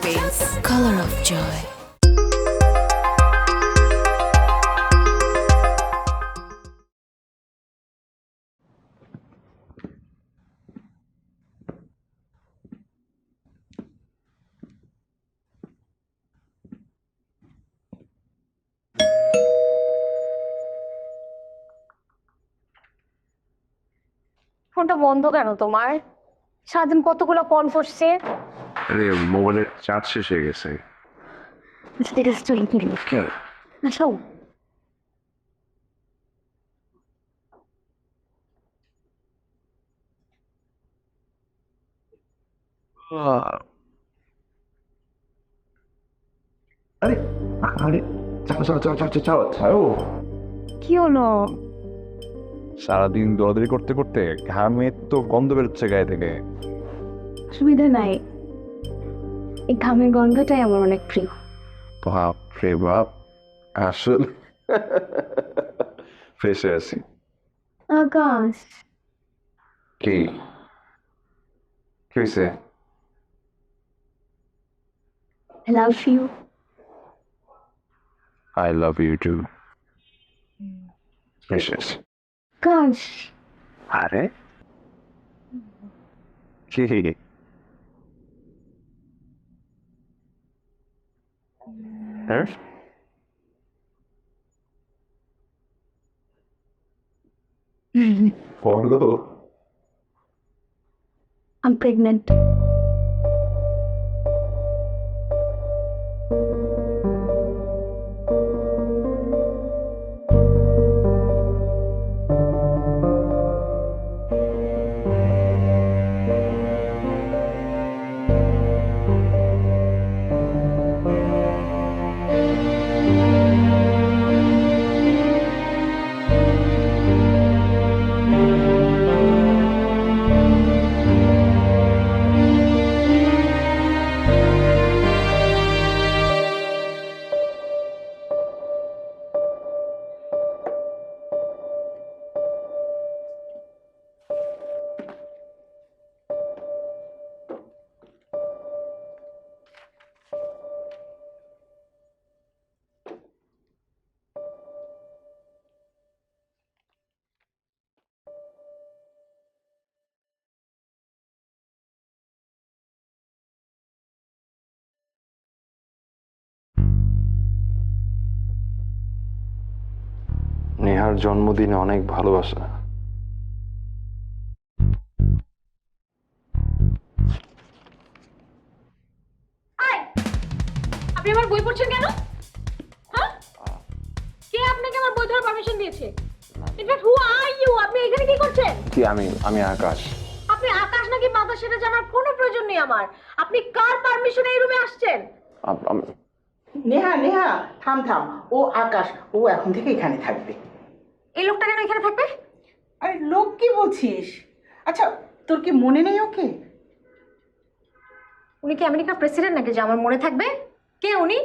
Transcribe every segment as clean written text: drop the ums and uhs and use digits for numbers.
Paints, color of joy. ফোনটা বন্ধ কেন তোমার? সারাদিন কতগুলো কল করছে। আরে মোবাইলের চার্জ শেষ হয়ে গেছে। স্ট্যাটাস চলে গেল। আসো। আরে আরে চাও চাও চাও চাও চাও চাও। কি হলো? সারাদিন দৌড়াদৌড়ি করতে করতে ঘামে তো গন্ধ বেরোচ্ছে গায়ে থেকে। অসুবিধা নাই, এই ঘামের গন্ধটাই আমার অনেক প্রিয়। বাপ রে বাপ, আসল ফেসে আছি। আকাশ, কি কি হয়েছে? I love you. I love you too. ফেসে আছি। আকাশ, আরে কি হ্যাঁ? বলো। I'm pregnant. নেহার জন্মদিনে অনেক ভালোবাসা। আপনি আমার বই পড়ছেন কেন? হ্যাঁ, কে আপনাকে আমার বই ধরার পারমিশন দিয়েছে? In fact who are you? আপনি এখানে কি করছেন? কি আমি আমি আকাশ। আপনি আকাশ নাকি বাতাস সেটা জানার কোনো প্রয়োজন নেই আমার। আপনি কার পারমিশনে এই রুমে আসছেন? নেহা নেহা, থাম থাম। ও আকাশ, ও এখন থেকে এখানে থাকবে। এই লোকটা কেন এখানে থাকবে? আরে লোক কি বলছিস? আচ্ছা, তোর কি মনে নেই ওকে? উনি কি আমেরিকার প্রেসিডেন্ট নাকি যে আমার মনে থাকবে? কে উনি?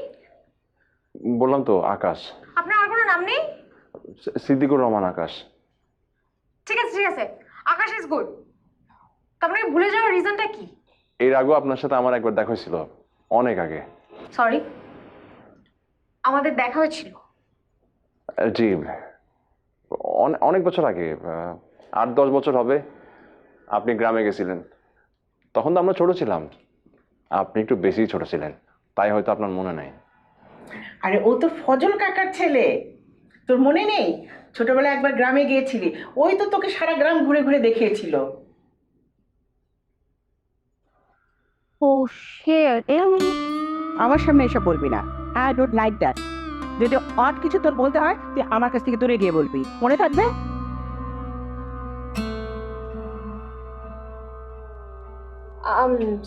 বললাম তো আকাশ। আপনার আর কোনো নাম নেই? সিদ্দিকুর রহমান আকাশ। ঠিক আছে ঠিক আছে, আকাশ ইজ গুড। আপনাকে ভুলে যাওয়ার রিজনটা কি? এর আগেও আপনার সাথে আমার একবার দেখা হয়েছিল, অনেক আগে। সরি, আমাদের দেখা হয়েছিল। জি, অনেক বছর আগে, 8-10 বছর হবে। আপনি গ্রামে গেছিলেন, তখন তো আমরা ছোট ছিলাম। আপনি একটু বেশি ছোট ছিলেন, তাই হয়তো আপনার মনে নাই। আরে ও তোর ফজল কাকার ছেলে, তোর মনে নেই? ছোটবেলায় একবার গ্রামে গিয়েছিলি, ওই তো তোকে সারা গ্রাম ঘুরে ঘুরে দেখিয়েছিল। ও শিট, আমার সামনে এসব বলবি না। I don't like that. যদি অড কিছু তোর বলতে হয় তুই আমার কাছ থেকে দূরে গিয়ে বলবি, মনে থাকবে?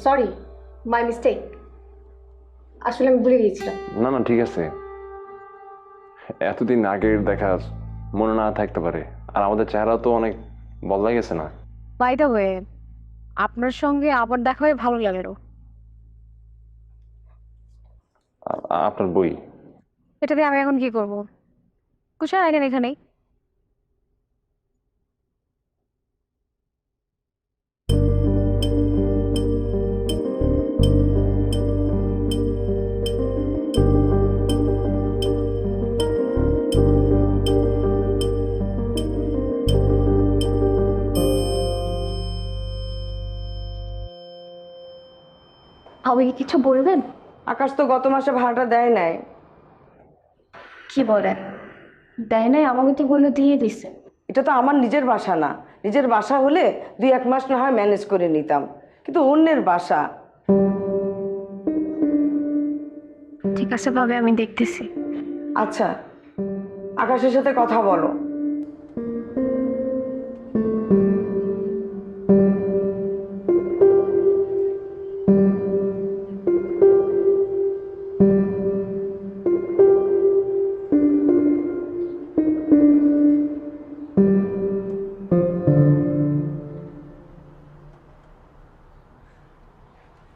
Sorry, my mistake. আসলে আমি ভুলে গিয়েছিলাম। না না, ঠিক আছে। এতদিন আগের দেখা মনে না থাকতে পারে, আর আমাদের চেহারা তো অনেক বদলাই গেছে না? বাই দ্য ওয়ে, আপনার সঙ্গে আবার দেখা হয়ে ভালো লাগলো। আপনার বই? এটা দিয়ে আমি এখন কি করবো? কুশাল আইনেন এখানেই। ভাবি কি কিছু বলবেন? আকাশ তো গত মাসে ভাড়াটা দেয় নাই। কি বলেন? দেয় নাই? আমাকে তো বলে দিয়ে দিছে। এটা তো আমার নিজের বাসা না, নিজের বাসা হলে 2-1 মাস না হয় ম্যানেজ করে নিতাম, কিন্তু অন্যের বাসা। ঠিক আছে ভাবে, আমি দেখতেছি। আচ্ছা, আকাশের সাথে কথা বলো।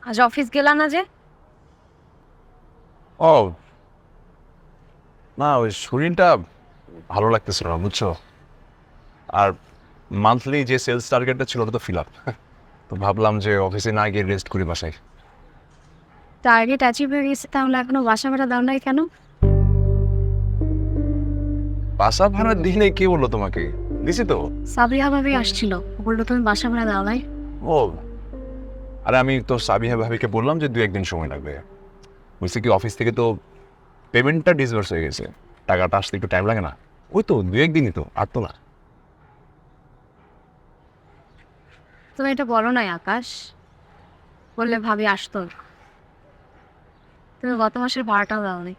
আজ অফিস গেলা না যে? ও না, ওই শরীরটা ভালো লাগতেছিল না বুঝছো। আর মান্থলি যে সেলস টার্গেটটা ছিল ওটা তো ফিল আপ, তো ভাবলাম যে অফিসে না গিয়ে রেস্ট করি বাসায়। টার্গেট অ্যাচিভ হয়ে গেছে, তাহলে এখনো বাসা ভাড়া দাও নাই কেন? বাসা ভাড়া দিনে কে বললো তোমাকে? দিছি তো। সাবিহা ভাবি আসছিল, বললো তুমি বাসা ভাড়া দাও নাই। ও আরে আমি তো সাবিহা ভাবিকে বললাম যে 2-1 দিন সময় লাগবে। বুঝছি কি, অফিস থেকে তো পেমেন্টটা ডিসবার্স হয়ে গেছে, টাকাটা আসতে একটু টাইম লাগে না। ওই তো 2-1 দিনই তো, আর তো না। তুমি এটা বলো নাই আকাশ, বললে ভাবি আসতো। তুমি গত মাসের ভাড়াটাও দাও নাই।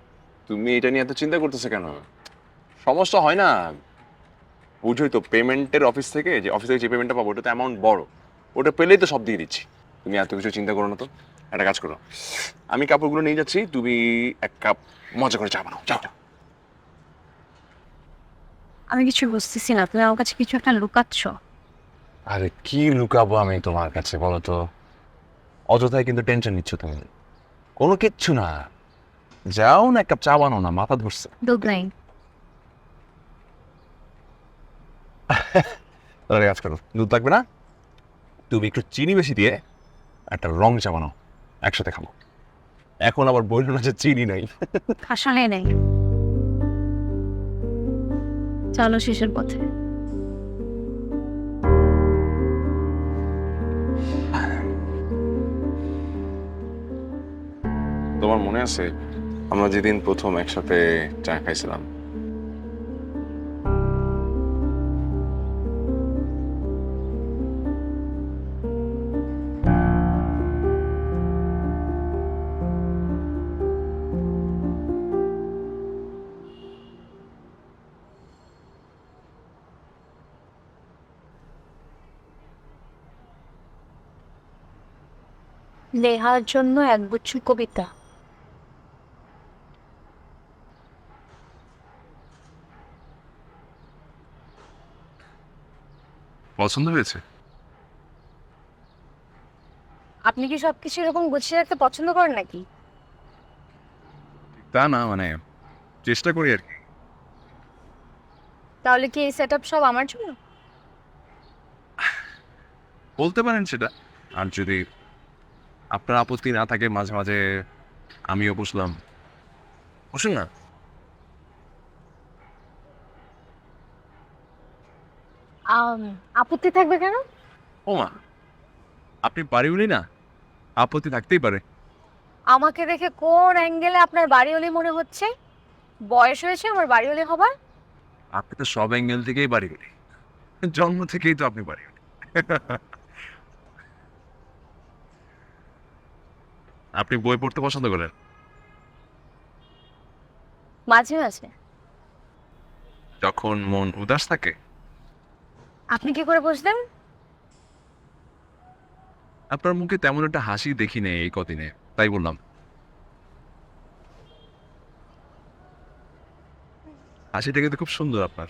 তুমি এটা নিয়ে এত চিন্তা করতেছো কেন? সমস্যা হয় না, বুঝোই তো, পেমেন্টের অফিস থেকে যে পেমেন্টটা পাবো ওটা তো অ্যামাউন্ট বড়, ওটা পেলেই তো সব দিয়ে দিচ্ছি। তুমি এত কিছু চিন্তা করো না তো। একটা কাজ করো, আমি কাপড়গুলো নিয়ে যাচ্ছি, তুমি 1 কাপ মজা করে চা বানাও, যাও। আমি কিছু বুঝতেছি না, তুমি আমার কাছে কিছু একটা লুকাচ্ছ। আরে কি লুকাবো আমি তোমার কাছে বলো তো? অযথায় কিন্তু টেনশন নিচ্ছ তুমি। কোনো কিচ্ছু না, যাও না 1 কাপ চা বানাও না, মাথা ধরছে। দুধ নাই। তাহলে কাজ করো, দুধ লাগবে না, তুমি একটু চিনি বেশি দিয়ে একটা রং চা বানাও, একসাথে খাবো। এখন আবার বললো না যে চিনি নাই। আসলে নেই। চলো শেষের পথে। তোমার মনে আছে আমরা যেদিন প্রথম একসাথে চা খাইছিলাম? লেহার জন্য 1 গুচ্ছ কবিতা। পছন্দ হয়েছে? আপনি কি সবকিছু এরকম গুছিয়ে রাখতে পছন্দ করেন নাকি? তা না, মানে চেষ্টা করি আর কি। তাহলে কি এই সেটআপ সব আমার জন্য? বলতে পারেন সেটা। আর যদি আপনার আপত্তি না থাকে, মাঝে মাঝে আমিও বসলাম। বসুন না। আপত্তি থাকবে কেন? ও মা, আপনি বাড়িওয়ালি না, আপত্তি থাকতেই পারে। আমাকে দেখে কোন অ্যাঙ্গেলে আপনার বাড়িওয়ালি মনে হচ্ছে? বয়স হয়েছে আমার বাড়িওয়ালি হবার? আপনি তো সব অ্যাঙ্গেল থেকেই বাড়িওয়ালি, জন্ম থেকেই তো আপনি বাড়িওয়ালি। আপনি বই পড়তে পছন্দ করেন? মাঝে মাঝে। যখন মন উদাস থাকে? আপনি কি করে বুঝলেন? আপনার মুখে তেমন একটা হাসি দেখি নেই এই কদিনে, তাই বললাম। হাসিটা কিন্তু খুব সুন্দর আপনার।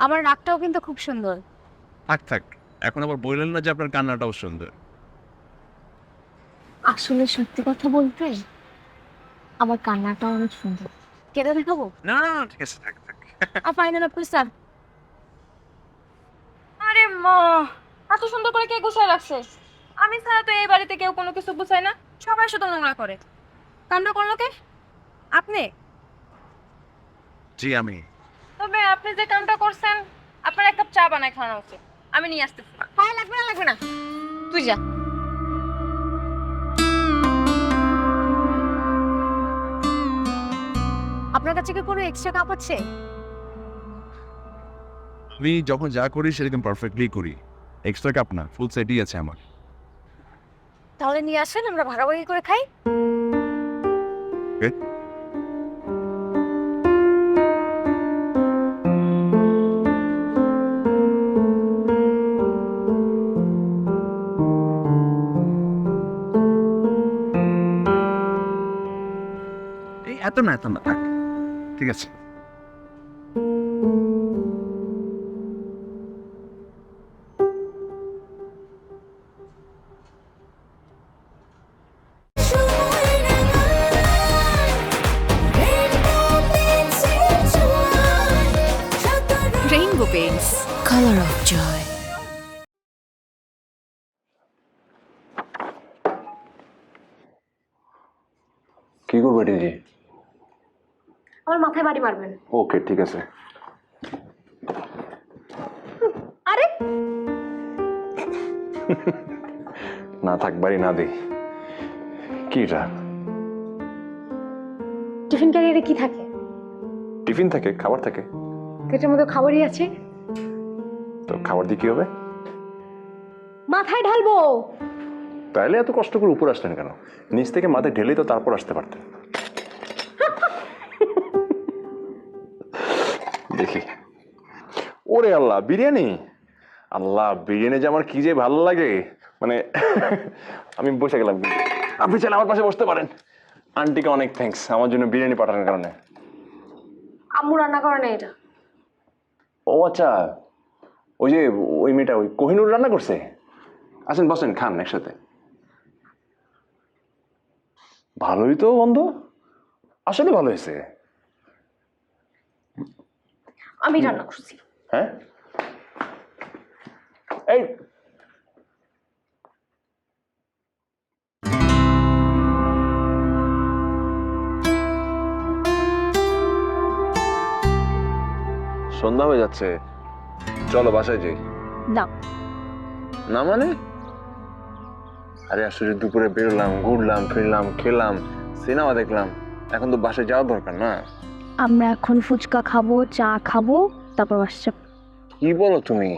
আমার রাগটাও কিন্তু খুব সুন্দর। থাক থাক, এখন আবার বললেন না যে আপনার কান্নাটাও সুন্দর। আসলে সত্যি কথা বলতে আমার কান্নাটাও অনেক সুন্দর। কেটে দেখাবো? না না না, ঠিক আছে, থাক থাক। ফাইনাল আপনি স্যার। আরে মা, এত সুন্দর করে কে গুছায় রাখছে? আমি ছাড়া তো এই বাড়িতে কেউ কোনো কিছু গুছায় না, সবাই শুধু নোংরা করে। কাণ্ড করলো কে? আপনি? জি আমি। তবে আপনি যে কামটা করছেন, আপনার 1 কাপ চা বানায় খাওয়ানো উচিত। আমি নিয়ে আসতেছি। হ্যাঁ, লাগবে না, লাগবে না, তুই যা। আপনার কাছে কি কোনো এক্সট্রা কাপ আছে? আমি যখন যা করি সেরকম পারফেক্টলি করি, এক্সট্রা কাপ না, ফুল সেটই আছে আমার। তাহলে নিয়ে আসেন, আমরা ভাগাভাগি করে খাই। Okay? এই এত না থাক, ঠিক আছে। Rainbow Paints. Color of joy. কি করবো ডিজি? আমার মাথায় বাড়ি মারবেন। ওকে, ঠিক আছে। আরে না থাক, বাড়ি না দিই। কি এটা? টিফিন ক্যারিয়ারে কি থাকে? টিফিন থাকে, খাবার থাকে। পেটের মধ্যে খাবারই আছে। তো খাবার দিয়ে কি হবে? মাথায় ঢালবো। তাইলে এত কষ্ট করে উপর আসলেন কেন? নিচ থেকে মাথায় ঢেলেই তো তারপর আসতে পারতেন। দেখি। ওরে আল্লাহ, বিরিয়ানি! আল্লাহ, বিরিয়ানি যে আমার কি যে ভালো লাগে, মানে আমি বসে গেলাম। আপনি চাইলে আমার পাশে বসতে পারেন। আন্টিকে অনেক থ্যাঙ্কস আমার জন্য বিরিয়ানি পাঠানোর কারণে। আম্মু রান্না করে না এটা। ও আচ্ছা, ওই যে ওই মেয়েটা, ওই কোহিনুর রান্না করছে। আসেন বসেন, খান একসাথে। ভালোই তো বন্ধু, আসলে ভালো হয়েছে। আমি রান্না করছি। হ্যাঁ, এই সন্ধ্যা হয়ে যাচ্ছে, চলো বাসায় যাই। না। না মানে? আরে আসলে দুপুরে বেরোলাম, ঘুরলাম, ফিরলাম, খেলাম, সিনেমা দেখলাম, এখন তো বাসায় যাওয়ার দরকার না? আমরা এখন ফুচকা খাবো, চা খাবো, তারপর বাসা। কি বলো তুমি?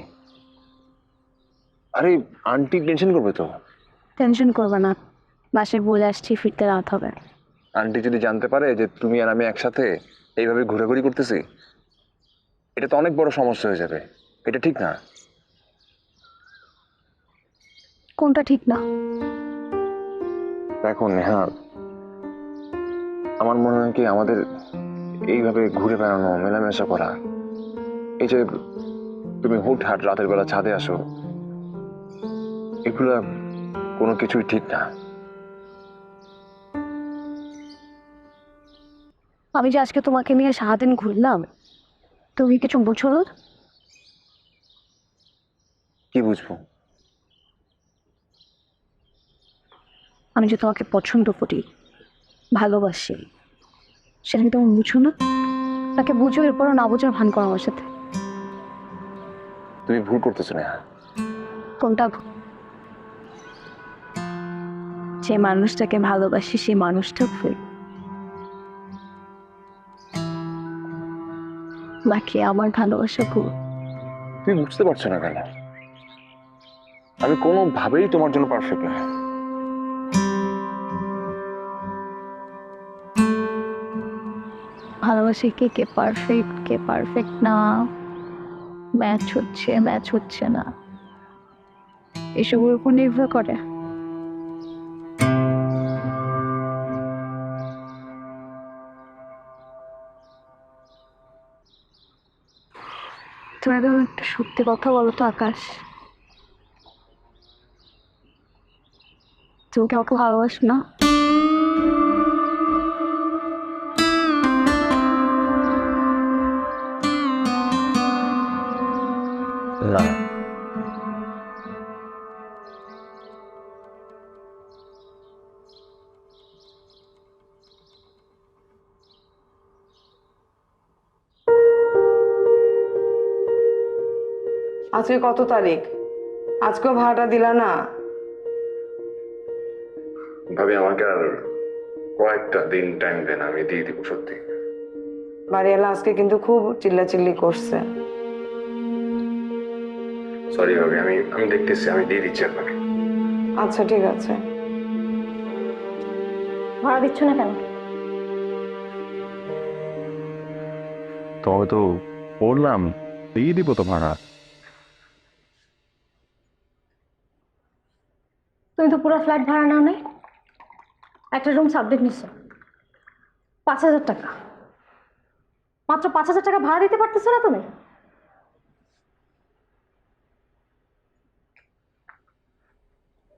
আরে আন্টি টেনশন করবে তো। টেনশন করবে না, বাসায় বলে আসছি ফিরতে রাত হবে। আন্টি যদি জানতে পারে যে তুমি আর আমি একসাথে এইভাবে ঘোরাঘুরি করতেছি, এটা তো অনেক বড় সমস্যা হয়ে যাবে। এটা ঠিক না। কোনটা ঠিক না? দেখো নেহা, আমার মনে হয় কি আমাদের এইভাবে ঘুরে বেড়ানো, মেলামেশা করা, এই যে তুমি হুটহাট রাতের বেলা ছাদে আসো, এগুলা কোনো কিছুই ঠিক না। আমি যে আজকে তোমাকে নিয়ে সারাদিন ঘুরলাম, তুমি কিছু বুঝো না? কি বুঝবো? আমি যে তোমাকে পছন্দ করি, ভালোবাসি, সেটা কি তুমি বুঝো না? তাকে বুঝো, এরপরও না বুঝার ভান করো আমার সাথে। তুমি ভুল করতেছো নেহা। কোনটা? যে মানুষটাকে ভালোবাসি সেই মানুষটা ভুল, বাকি আমার ভালোবাসা ভুল। তুমি বুঝতে পারছো না কেন? আমি কোনোভাবেই তোমার জন্য পারফেক্ট না। ভালোবাসি কে কে পারফেক্ট না, ম্যাচ হচ্ছে না, এসবের উপর নির্ভর করে। তুমি তো একটা সত্যি কথা বলো তো আকাশ, তুমি কি আমাকে ভালোবাসো না? না। আজকে কত তারিখ? আজকেও ভাড়াটা দিলা না? ভাবি আমাকে আর কয়েকটা দিন টাইম দেন, আমি দিয়ে দিব সত্যি। বাড়িওয়ালা আজকে কিন্তু খুব চিল্লাচিল্লি করছে। সরি ভাবি, আমি দেখতেছি, আমি দিয়ে দিচ্ছি আপনাকে। আচ্ছা ঠিক আছে। ভাড়া দিচ্ছ না কেন? তবে তো বললাম দিয়ে দিব তো ভাড়া। তুমি তো পুরো ফ্ল্যাট ভাড়া নাও নাই, একটা রুম সাবলেট নিচ্ছ 5,000 টাকা। মাত্র 5,000 টাকা ভাড়া দিতে পারতেছো না তুমি?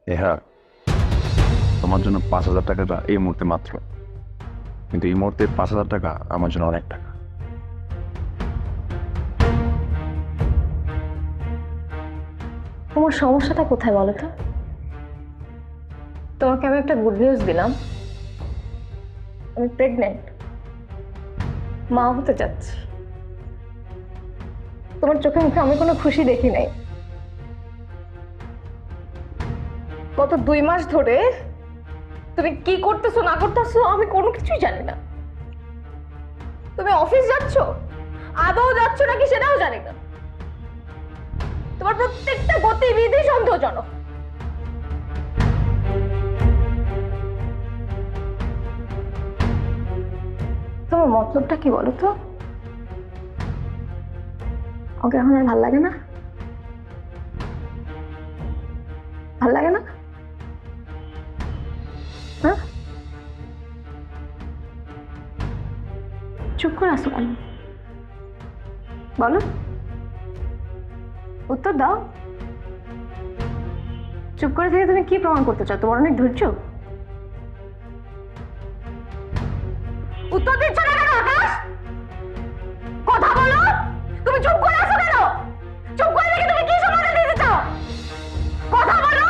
হ্যাঁ, তোমার জন্য 5,000 টাকাটা এই মুহূর্তে মাত্র, কিন্তু এই মুহূর্তে 5,000 টাকা আমার জন্য অনেক টাকা। তোমার সমস্যাটা কোথায় বলো তো? তোমাকে আমি একটা গুড নিউজ দিলাম, আমি প্রেগনেন্ট, মা হতে যাচ্ছি। তোমার চোখে মুখে আমি কোনো খুশি দেখি নাই। গত 2 মাস ধরে তুমি কি করতেছো না করতেছো আমি কোনো কিছুই জানি না। তুমি অফিস যাচ্ছ, আদৌ যাচ্ছ নাকি সেটাও জানি না। তোমার প্রত্যেকটা গতিবিধি সন্দেহজনক। তোমার মতলবটা কি বলো তো? ওকে এখন আর ভাল লাগে না? ভাল লাগে না? হ্যাঁ, চুপ করে আসো কেন? বলো, উত্তর দাও। চুপ করে থেকে তুমি কি প্রমাণ করতে চাও? তোমার অনেক ধৈর্য। উত্তর দিচ্ছ না কেন আকাশ? কথা বলো। তুমি চুপ করে আছো কেন? চুপ করে থেকে তুমি কি সমাধান দিতে চাও? কথা বলো,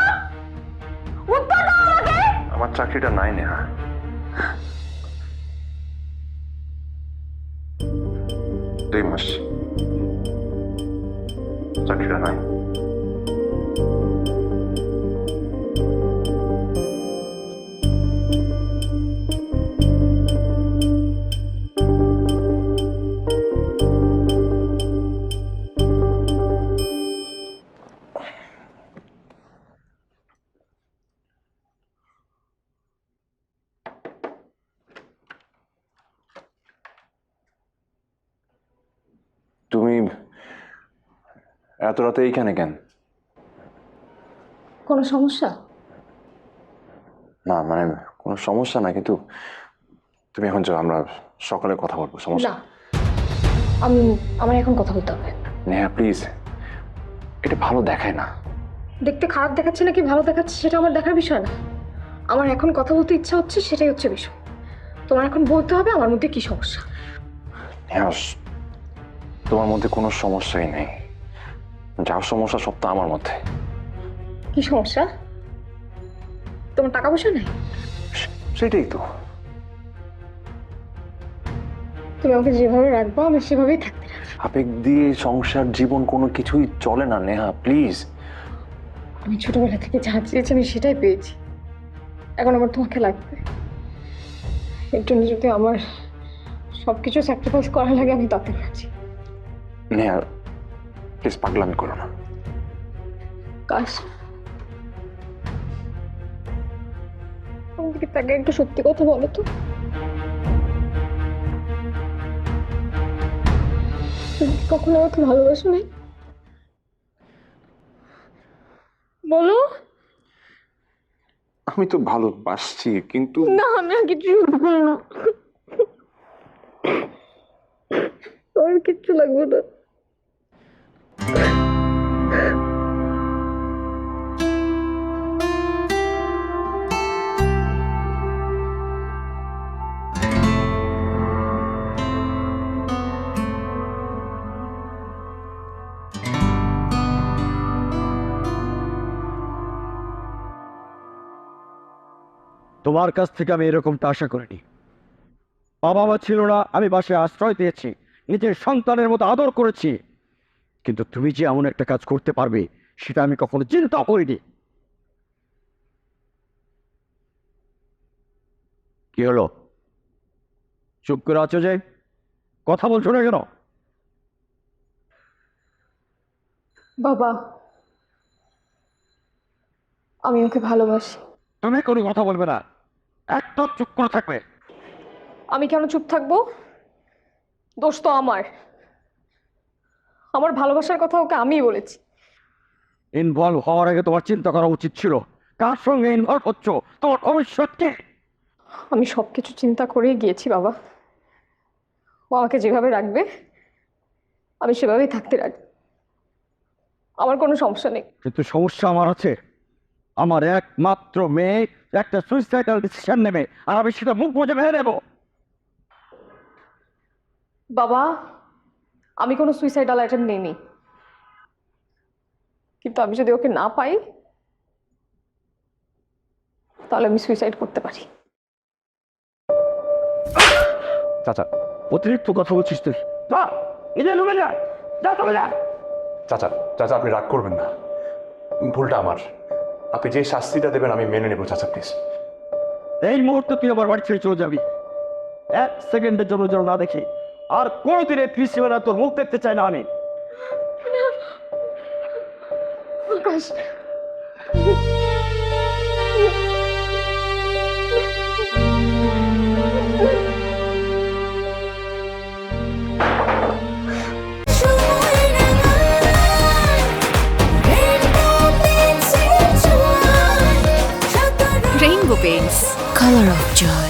উত্তর দাও আমাকে। আমার চাকরিটা নাই নেহা, 2 মাস চাকরিটা নাই। তুমি এত রাতে এইখানে কেন? কোনো সমস্যা? না মানে কোনো সমস্যা না, কিন্তু তুমি এখন যাও, আমরা সকালে কথা বলবো। সমস্যা না, আমার এখন কথা বলতে হবে। নেহা প্লিজ, এটা ভালো দেখায় না। দেখতে খারাপ দেখাচ্ছে নাকি ভালো দেখাচ্ছে সেটা আমার দেখার বিষয় না। আমার এখন কথা বলতে ইচ্ছা হচ্ছে, সেটাই হচ্ছে বিষয়। তোমার এখন বলতে হবে আমার মধ্যে কি সমস্যা। নেহা, তোমার মধ্যে কোনো সমস্যাই নেই, যা সমস্যা সব তো আমার মধ্যে। কি সমস্যা? তোমার টাকা পয়সা নেই? সেটাই তো। তুমি আমাকে যেভাবে রাখবো আমি সেভাবেই থাকতে রাখবো। আবেগ দিয়ে সংসার জীবন কোনো কিছুই চলে না নেহা, প্লিজ। আমি ছোটবেলা থেকে যা চেয়েছি আমি সেটাই পেয়েছি, এখন আমার তোমাকে লাগবে। এর জন্য যদি আমার সবকিছু স্যাক্রিফাইস করা লাগে আমি তাতে রাজি। নেহা প্লিজ, পাগলামি করো না। কাশ আমাকে তাকে একটু সত্যি কথা বলো তো, তুমি কি কখনো আমাকে ভালোবাসো নাই? বলো। আমি তো ভালোবাসছি, কিন্তু না, আমি আর কিছু বলবো না, আমার কিচ্ছু লাগবে না। তোমার কাছ থেকে আমি এরকমটা আশা করিনি। বাবা মা ছিল না, আমি বাসায় আশ্রয় দিয়েছি, নিজের সন্তানের মতো আদর করেছি, কিন্তু তুমি যে এমন একটা কাজ করতে পারবে সেটা আমি কখনো চিন্তা করিনি। কি হলো, চুপ করে আছো যে? কথা বলছো না কেন? বাবা, আমি ওকে ভালোবাসি। তুমি কোনো কথা বলবে না, একদম চুপ করে থাকবে। আমি কেন চুপ থাকবো? দোষ তো আমার। আমার ভালোবাসার কথা ওকে আমিই বলেছি। ইনভলভ হওয়ার আগে তোমার চিন্তা করা উচিত ছিল কার সঙ্গে ইনভলভ হচ্ছ, তোমার ভবিষ্যৎ কি। আমি সবকিছু চিন্তা করেই গিয়েছি বাবা। ও আমাকে যেভাবে রাখবে আমি সেভাবেই থাকতে রাজি। আমার কোনো সমস্যা নেই। কিন্তু সমস্যা আমার আছে। আমার একমাত্র মেয়ে একটা সুইসাইডাল ডিসিশন নেবে, আর আমি সেটা মুখ বুঝে মেনে নেবো। বাবা, আমি কোনো সুইসাইডাল অ্যাটেম্প নিইনি, কিন্তু আমি যদি ওকে না পাই তাহলে আমি সুইসাইড করতে পারি। চাচা, অতিরিক্ত কথা বলছিস তুই। যা, নিজে রুমে যা, যা চলে যা। চাচা চাচা আপনি রাগ করবেন না, ভুলটা আমার। আপনি যে শাস্তিটা দেবেন আমি মেনে নেবো চাচা, প্লিজ। এই মুহূর্তে তুই আমার বাড়ি ছেড়ে চলে যাবি। এক সেকেন্ডের জন্য যেন না দেখি, আর কোনোদিন এই ত্রিসীমানা তোর মুখ দেখতে চাই না আমি। আকাশ, Rainbow Paints. Color of joy.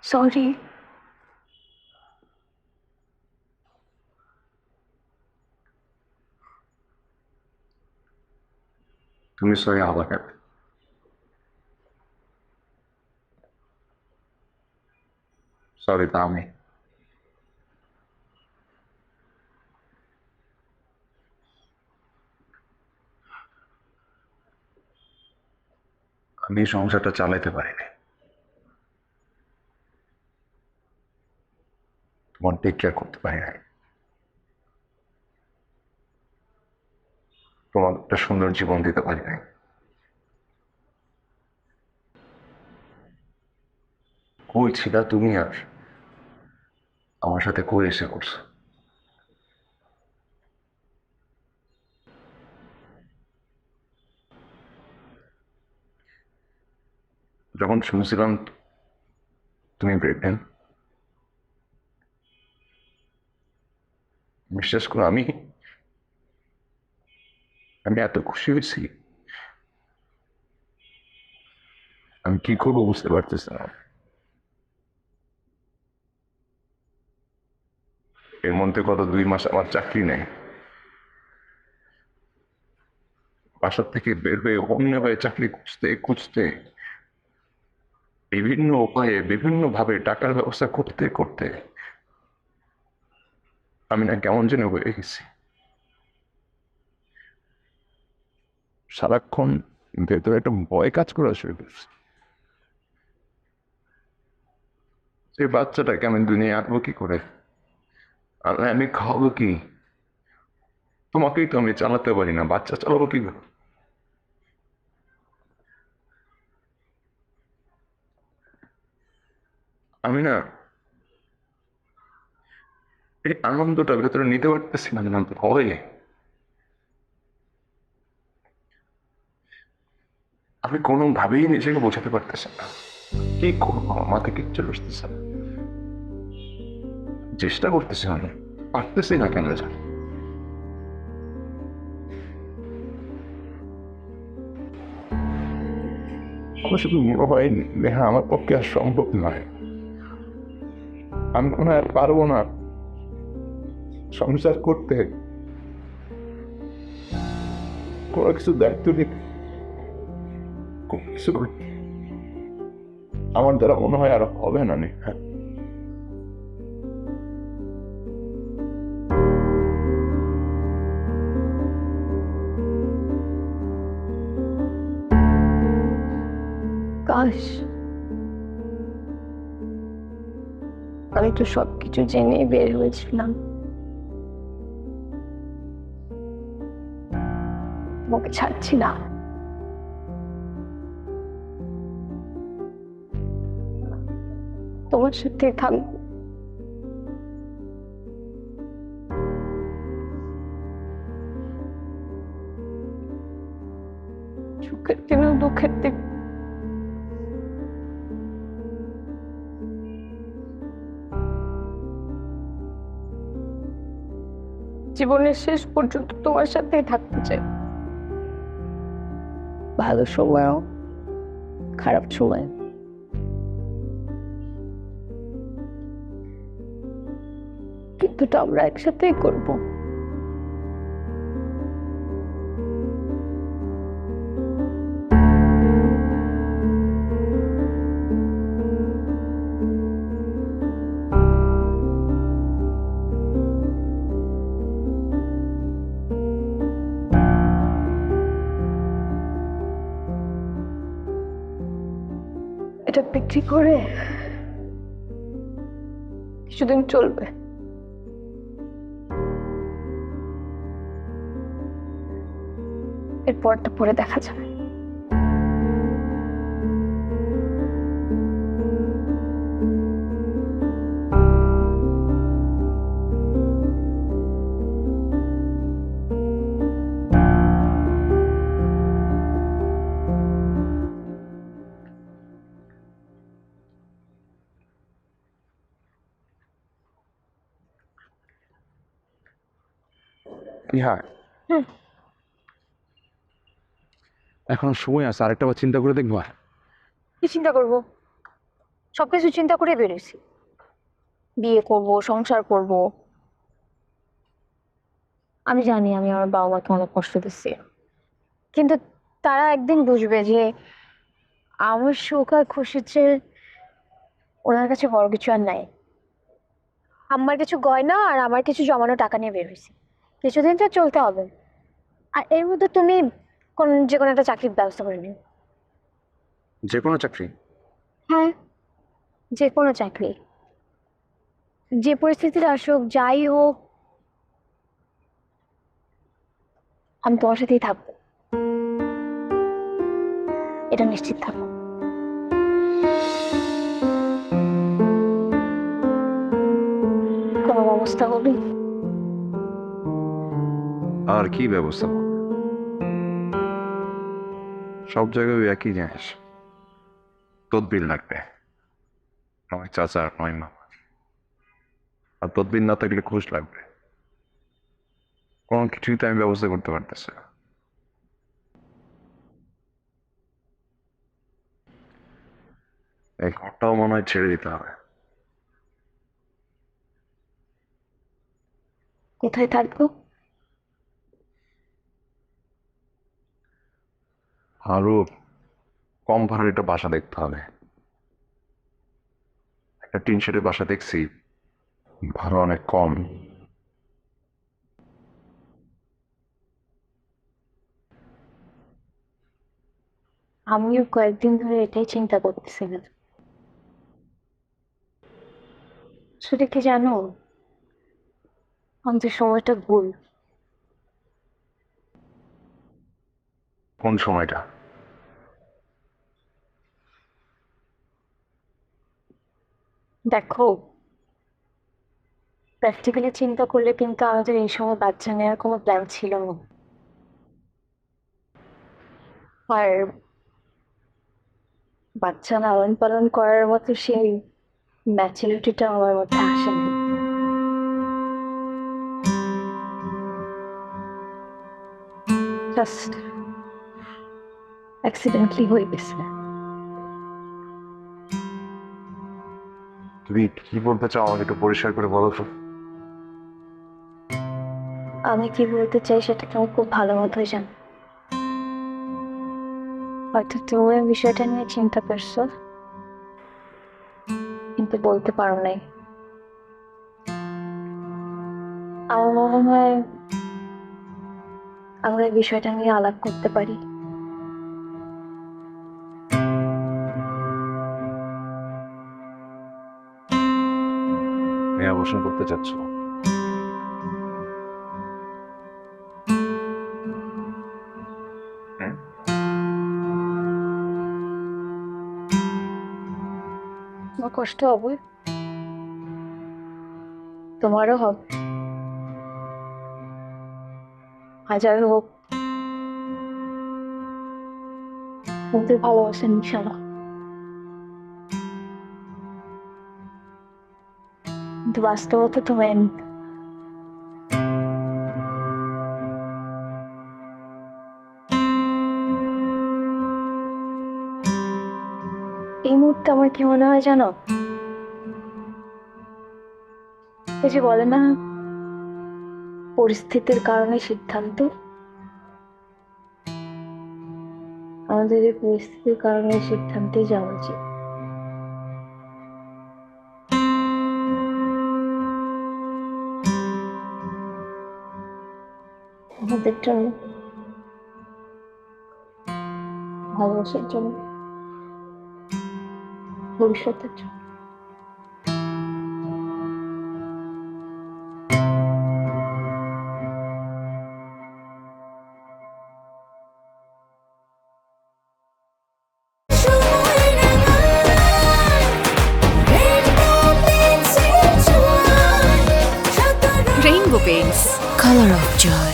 Sorry. তুমি সরি আবার কেন? সরি তা আমি। আমি সংসারটা চালাইতে পারিনি, তোমার টেক কেয়ার করতে পারি নাই, তোমার একটা সুন্দর জীবন দিতে পারি নাই। কই ছিলা তুমি আর আমার সাথে কই এসে করছো? যখন শুনছিলাম তুমি প্রেগনেন্ট, বিশ্বাস করো আমি আমি এত খুশি হয়েছি, আমি কি করবো বুঝতে পারতেছি না। এর মধ্যে গত 2 মাস আমার চাকরি নেই, বাসার থেকে বের হয়ে অন্য হয়ে চাকরি খুঁজতে খুঁজতে বিভিন্ন উপায়ে বিভিন্ন ভাবে টাকার ব্যবস্থা করতে করতে আমি না কেমন যেন হয়ে গেছি। সারাক্ষণ ভেতরে একটা ভয় কাজ করা শুরু করছে, সেই বাচ্চাটাকে আমি দুনিয়া আনবো কি করে, আর আমি খাওয়াবো কি? তোমাকেই তো আমি চালাতে পারি না, বাচ্চা চালাবো কি করে? আমি না এই আনন্দটা ভেতরে নিতে পারতেছি না, জানো তো, ভয়ে। আমি কোনোভাবেই নিজেকে বোঝাতে পারতেছি না কি করবো, আমার মাথায় কিচ্ছু বসতেছে না। চেষ্টা করতেছি আমি, পারতেছি না কেন জানি। আমার শুধু মনে হয় নেহা আমার পক্ষে আর সম্ভব নয়, আমি মনে হয় পারবো না সংসার করতে কোনো কিছু দায়িত্ব নিতে কোনো কিছু আমার দ্বারা মনে হয় আর হবে না নেহা। কাশ আমি তো সবকিছু জেনে বের হয়েছিলাম, তোমাকে ছাড়ছি না। তোমার সাথে থাকবো। সুখের দিন দুঃখের দিন জীবনের শেষ পর্যন্ত তোমার সাথেই থাকতে চাই, ভালো সময়ও খারাপ সময়। কিন্তু আমরা একসাথেই করবো। এটা বিক্রি করে কিছুদিন চলবে, এরপরটা পরে দেখা যাবে। হ্যাঁ, এখন সময় আছে, আরেকটা বার চিন্তা করে দেখবো। কি চিন্তা করব? সবকিছু চিন্তা করে বেরোছি, বিয়ে করব, সংসার করব। আমি জানি আমি আমার বাবা মাকে অনেক কষ্ট দিচ্ছি, কিন্তু তারা একদিন বুঝবে যে আমার সুখ আর খুশির চেয়ে ওনার কাছে বড় কিছু আর নাই। আমার কিছু গয়না আর আমার কিছু জমানো টাকা নিয়ে বের হয়েছি, কিছুদিন তো চলতে হবে। আর এর মধ্যে তুমি যে কোনো একটা চাকরির ব্যবস্থা করে নিও। যে কোনো চাকরি? হ্যাঁ, যে কোনো চাকরি, যে পরিস্থিতিতে আসুক, যাই হোক, আমি তোমার সাথেই থাকবো, এটা নিশ্চিত থাকো। কোনো ব্যবস্থা করবি? আর কি ব্যবস্থা? সব জায়গায় ওই একই জিনিস, তদবির লাগবে, নয় চাচার নয় মামা। আর তদবির না থাকলে খোঁজ লাগবে। কোনো কিছুই তো আমি ব্যবস্থা করতে পারতেছি না। এই ঘরটাও মনে হয় ছেড়ে দিতে হবে। কোথায় থাকবো? আরো কম ভাড়ার একটা বাসা দেখতে হবে। একটা টিন শেডের বাসা দেখছি, ভাড়া অনেক কম। আমিও কয়েকদিন ধরে এটাই চিন্তা করতেছিলাম। সেটা কি জানো, আমাদের সময়টা ভুল। কোন সময়টা? দেখো, প্র্যাকটিক্যালি চিন্তা করলে কিন্তু আমাদের এই সময় বাচ্চা নেওয়ার কোনো প্ল্যান ছিল না। আর বাচ্চা লালন পালন করার মতো সেই ম্যাচুরিটিটা আমার মধ্যে আসেনি। জাস্ট অ্যাক্সিডেন্টলি হয়ে গেছে। তুমি কি বলতে চাও আমাকে একটু পরিষ্কার করে বলো তো। আমি কি বলতে চাই সেটা তুমি খুব ভালো মতোই জানো। হয়তো তুমি বিষয়টা নিয়ে চিন্তা করছো, কিন্তু বলতে পারো নাই। আমার মনে হয় আমরা এই বিষয়টা নিয়ে আলাপ করতে পারি। মেয়ে অবসর করতে চাচ্ছ? তোমার কষ্ট হবে, তোমারও হবে, হাজার হোক, কিন্তু ভালোবাসেন ইনশাল্লাহ। কিন্তু বাস্তবতা তো মেন। এই মুহূর্তে আমার কি মনে হয় জানো, এই যে বলে না পরিস্থিতির কারণে সিদ্ধান্ত, আমাদের এই পরিস্থিতির কারণে সিদ্ধান্তে যাওয়া উচিত। আমাদের জন্য, ভালোবাসার জন্য, ভবিষ্যতের জন্য। Rainbow Paints, Color of Joy.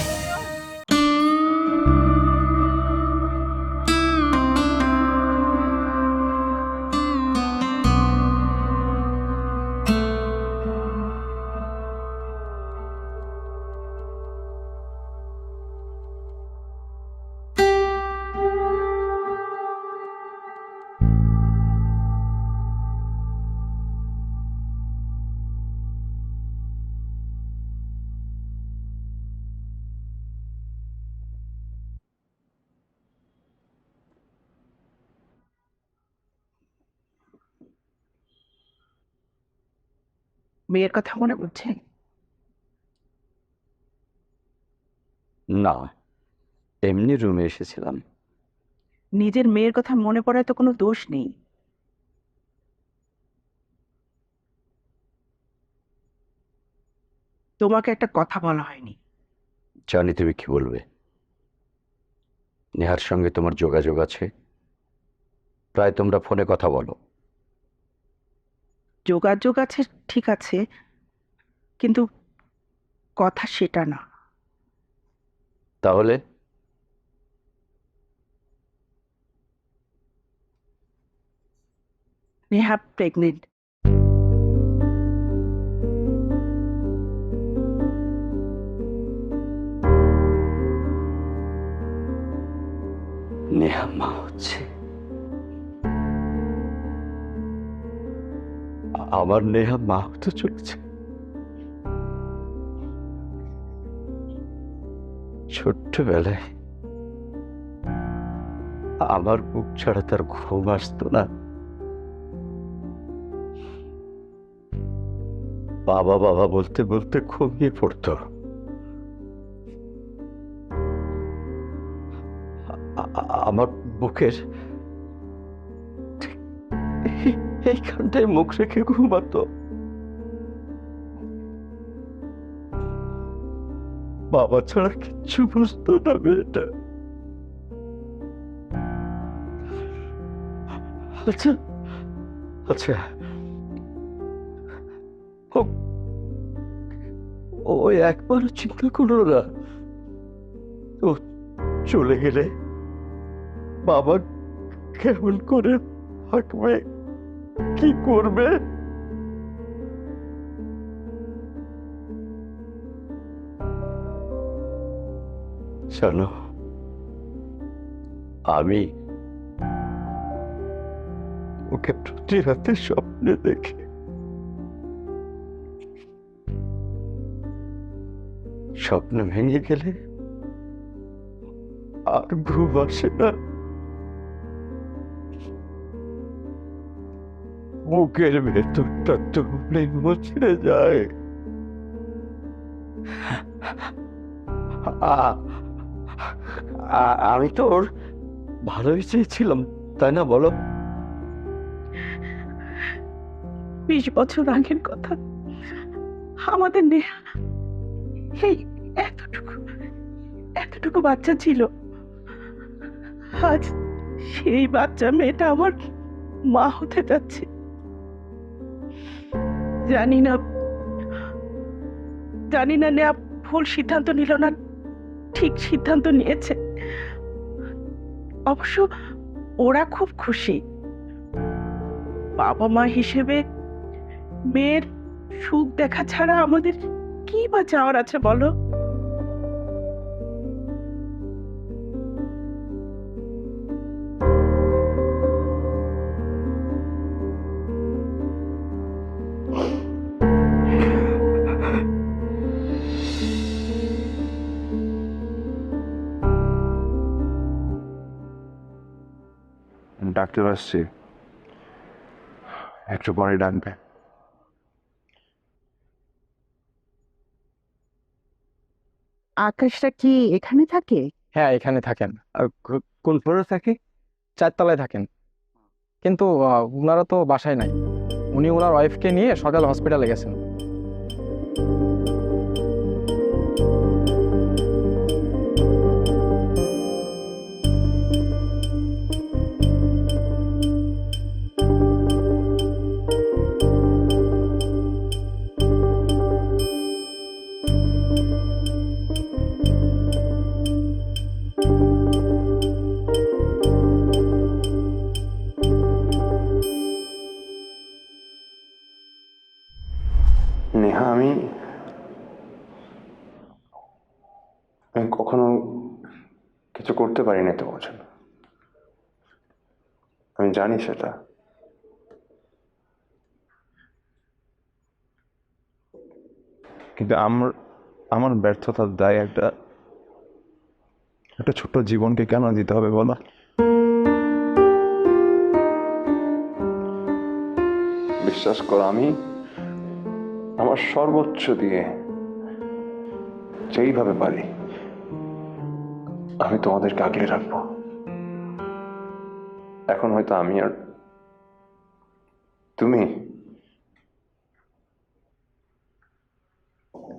মেয়ের কথা মনে পড়ছে? না, এমনি রুমে এসেছিলাম। নিজের মেয়ের কথা মনে পড়ায় তো কোনো দোষ নেই। তোমাকে একটা কথা বলা হয়নি। জানি তুমি কি বলবে। নেহার সঙ্গে তোমার যোগাযোগ আছে, প্রায় তোমরা ফোনে কথা বলো। যোগাযোগ আছে ঠিক আছে, কিন্তু কথা সেটা না। তাহলে নেহা প্রেগনেন্ট। নেহা মা হচ্ছে। আমার নেহা মা হতে চলেছে। ছোট্টবেলায় আমার বুক ছাড়া তার ঘুম আসতো না। বাবা বাবা বলতে বলতে ঘুমিয়ে পড়তো। আমার বুকের ঠিক এইখানটায় মুখ রেখে ঘুমাতো। বাবা ছাড়া কিচ্ছু বুঝতো না মেয়েটা। আচ্ছা আচ্ছা, ও একবারও চিন্তা করলো না ও চলে গেলে বাবা কেমন করে থাকবে, কি করবে? জানো, আমি ওকে প্রতি রাতে স্বপ্নে দেখি। স্বপ্ন ভেঙে গেলে আর ঘুম আসে না। বুকের ভেতরটা তুলে মুছে যায়। আমি তো ওর ভালোই চেয়েছিলাম, তাই না বলো? 20 বছর আগের কথা, আমাদের নেহা এই এতটুকু বাচ্চা ছিল। আজ সেই বাচ্চা মেয়েটা আমার মা হতে যাচ্ছে। জানি না নেহা ভুল সিদ্ধান্ত নিল না ঠিক সিদ্ধান্ত নিয়েছে। অবশ্য ওরা খুব খুশি। বাবা মা হিসেবে মেয়ের সুখ দেখা ছাড়া আমাদের কি বা চাওয়ার আছে বলো? ডাক্তার আসছে, একটু পরে ডাকবে। আকাশটা কি এখানে থাকে? হ্যাঁ, এখানে থাকেন। কোন ফ্লোরে থাকে? 4 তলায় থাকেন, কিন্তু ওনারা তো বাসায় নাই। উনি ওনার ওয়াইফকে নিয়ে সকালে হসপিটালে গেছেন। নেহা, আমি কখনো কিছু করতে পারিনি তোমার জন্য, আমি জানি সেটা। কিন্তু আমার ব্যর্থতার দায় একটা ছোট্ট জীবনকে কেন দিতে হবে বলো? বিশ্বাস করো, আমি আমার সর্বোচ্চ দিয়ে যেইভাবে পারি আমি তোমাদেরকে আগলে রাখবো। এখন হয়তো আমি আর তুমি,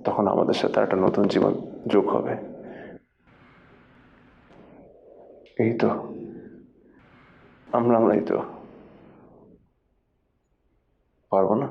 তখন আমাদের সাথে একটা নতুন জীবন যোগ হবে। এই তো আমরাই তো পারবো না?